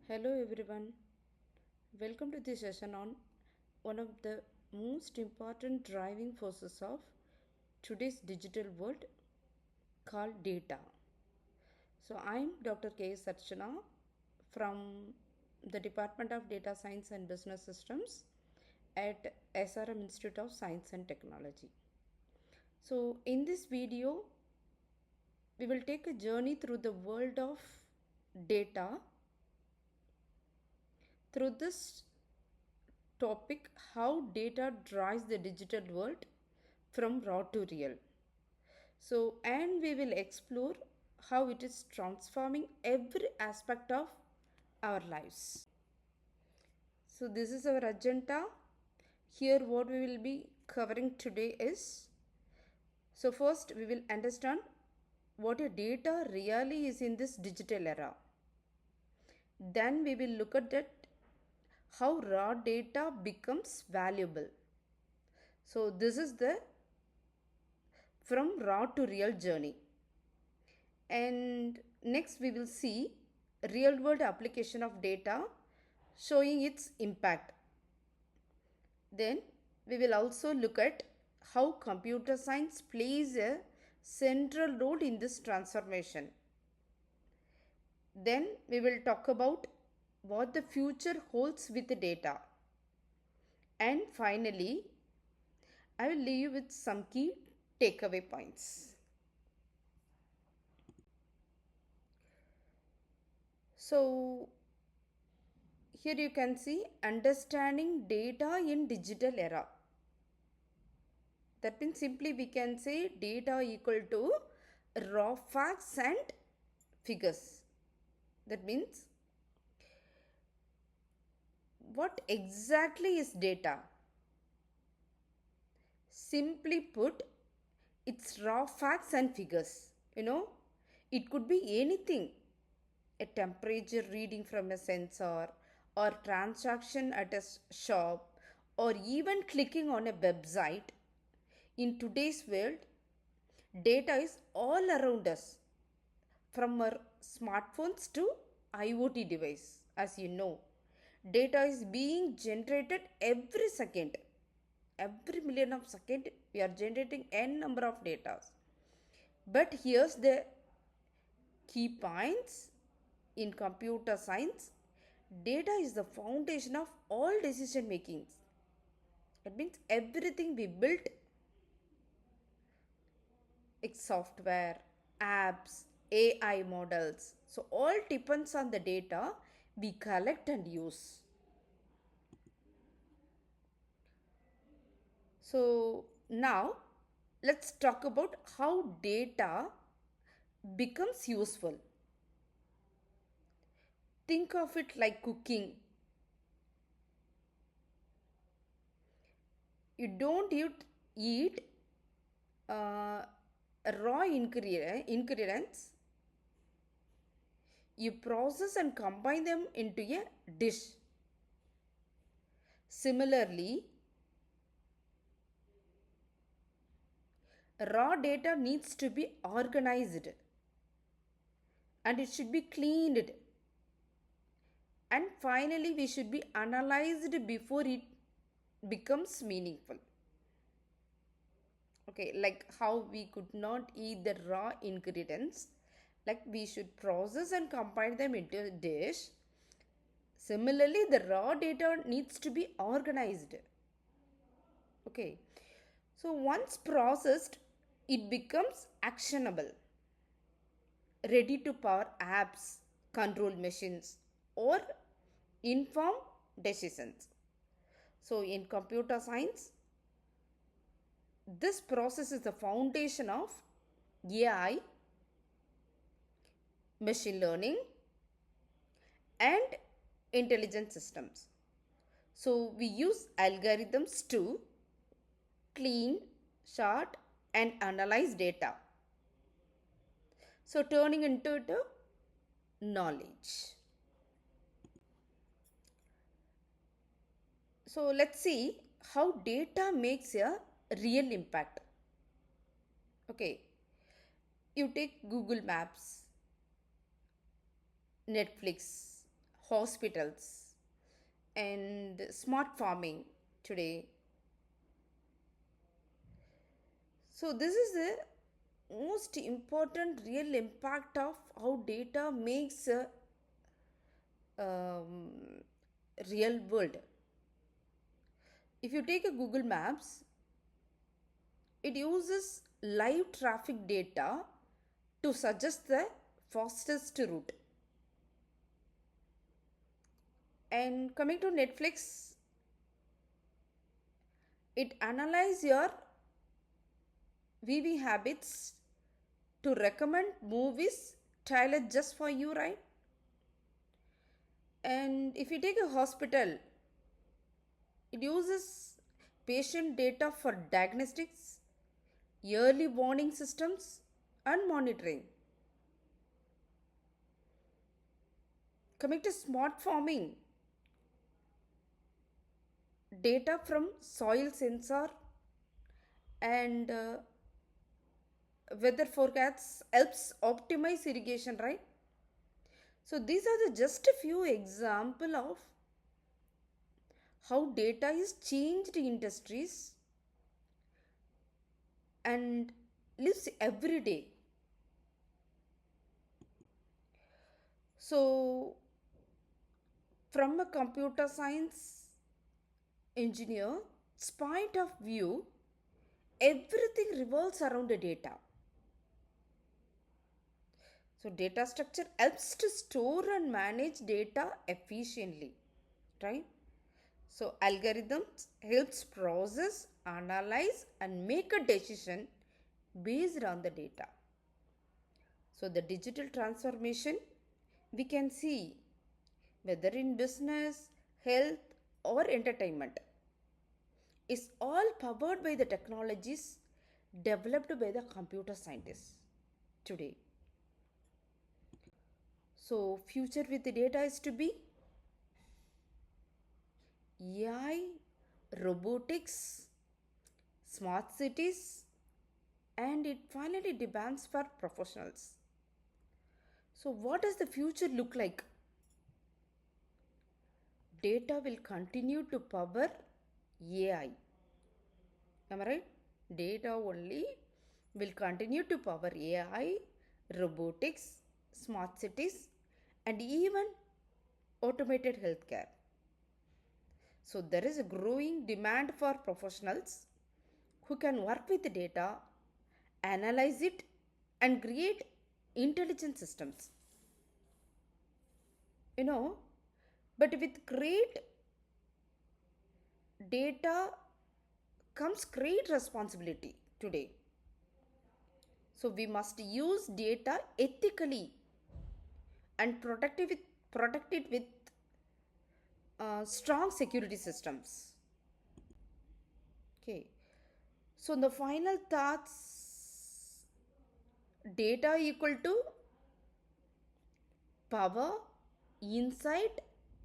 Hello everyone, welcome to this session on one of the most important driving forces of today's digital world called data. So I'm Dr.K.S.Archana from the Department of Data Science and Business Systems at SRM Institute of Science and Technology. So in this video, we will take a journey through the world of data. Through this topic, how data drives the digital world from raw to real. So, and we will explore how it is transforming every aspect of our lives. So, this is our agenda. Here, what we will be covering today is, so first we will understand what a data really is in this digital era. Then we will look at that how raw data becomes valuable. So this is the from raw to real journey. And next we will see real world application of data showing its impact. Then we will also look at how computer science plays a central role in this transformation. Then we will talk about what the future holds with the data. And finally, I will leave you with some key takeaway points. So, here you can see understanding data in digital era. That means simply we can say data equal to raw facts and figures. That means what exactly is data? Simply put, it's raw facts and figures. It could be anything, a temperature reading from a sensor, or transaction at a shop, or even clicking on a website. In today's world, data is all around us, from our smartphones to IoT device. As you know, data is being generated every second. Every million of second, we are generating n number of data. But here's the key points in computer science. Data is the foundation of all decision makings. That means everything we built, it's software, apps, AI models. So all depends on the data we collect and use. So now let's talk about how data becomes useful. Think of it like cooking. You don't eat uh, raw ingredients. You process and combine them into a dish. Similarly, raw data needs to be organized and it should be cleaned, and finally we should be analyzed before it becomes meaningful. Okay, like how we could not eat the raw ingredients, like we should process and combine them into a dish. Similarly, the raw data needs to be organized. Okay, so once processed, it becomes actionable, ready to power apps, control machines, or inform decisions. So in computer science, this process is the foundation of AI, machine learning, and intelligent systems. So we use algorithms to clean, sort, and analyze data. So turning into the knowledge. So let's see how data makes a real impact. Okay, you take Google Maps, Netflix, hospitals, and smart farming today. So, this is the most important real impact of how data makes a um, real world. If you take a Google Maps, it uses live traffic data to suggest the fastest route. And coming to Netflix, it analyzes your viewing habits to recommend movies tailored just for you, right? And if you take a hospital, it uses patient data for diagnostics, early warning systems, and monitoring. Coming to smart farming, data from soil sensor and weather forecasts helps optimize irrigation, right? So these are the just a few example of how data is changed industries and lives every day. So from a computer science engineer point of view, everything revolves around the data. So data structure helps to store and manage data efficiently, right? So algorithms helps process, analyze and make a decision based on the data. So the digital transformation we can see whether in business, health or entertainment is all powered by the technologies developed by the computer scientists today. So future with the data is to be AI, robotics, smart cities, and it finally demands for professionals. So what does the future look like? Data will continue to power AI. Am I right? Data only will continue to power AI, robotics, smart cities, and even automated healthcare. So there is a growing demand for professionals who can work with the data, analyze it, and create intelligent systems. You know, but with great data comes great responsibility today. So we must use data ethically and protect it with strong security systems. Okay. So the final thoughts, data equal to power, insight,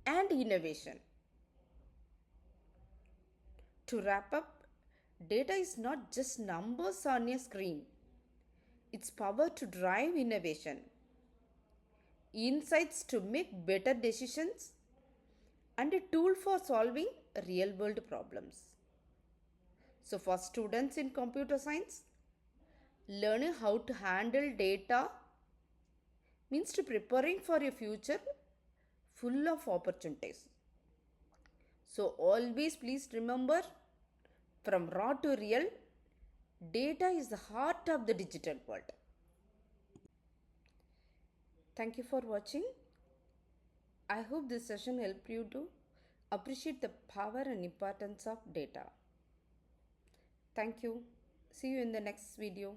and innovation. To wrap up, data is not just numbers on a screen. It's power to drive innovation, insights to make better decisions, and a tool for solving real world problems. So, for students in computer science, learning how to handle data means to preparing for a future full of opportunities. So, always please remember, from raw to real, data is the heart of the digital world. Thank you for watching. I hope this session helped you to appreciate the power and importance of data. Thank you. See you in the next video.